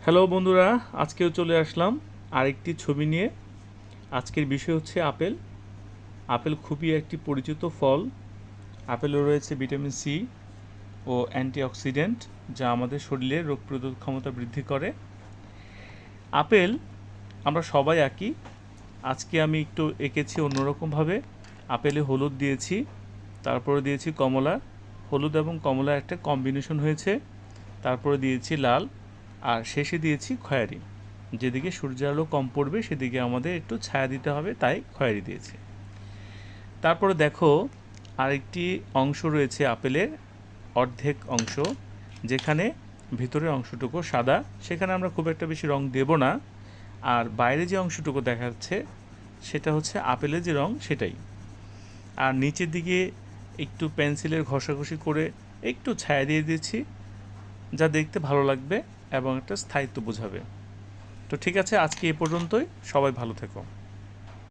Hello বন্ধুরা, আজকেও চলে আসলাম আরেকটি ছবি নিয়ে। আজকের বিষয় হচ্ছে আপেল। আপেল খুবই একটি পরিচিত ফল। আপেলে রয়েছে ভিটামিন সি ও অ্যান্টিঅক্সিডেন্ট, যা আমাদের শরীরের রোগ প্রতিরোধ ক্ষমতা বৃদ্ধি করে। আপেল আমরা সবাই আঁকি, আজকে আমি একটু এঁকেছি অন্যরকমভাবে। আপেলে হলুদ দিয়েছি, তারপরে দিয়েছি কমলা। হলুদ এবং কমলা একটা কম্বিনেশন হয়েছে। তারপরে দিয়েছি লাল, আর শেষে দিয়েছি খয়েরি। যেদিকে সূর্যের আলো কম পড়বে সেদিকে আমাদের একটু ছায়া দিতে হবে, তাই খয়েরি দিয়েছি। তারপরে দেখো, আরেকটি অংশ রয়েছে আপেলের, অর্ধেক অংশ, যেখানে ভিতরের অংশটুকু সাদা। সেখানে আমরা খুব একটা বেশি রং দেব না। আর বাইরে যে অংশটুকু দেখা যাচ্ছে সেটা হচ্ছে আপেলের যে রং সেটাই। আর নিচের দিকে একটু পেন্সিলের ঘষাঘষি করে একটু ছায়া দিয়ে দিয়েছি, যা দেখতে ভালো লাগবে এবং একটা স্থায়িত্ব বোঝাবে। তো ঠিক আছে, আজকে এ পর্যন্তই। সবাই ভালো থেকো।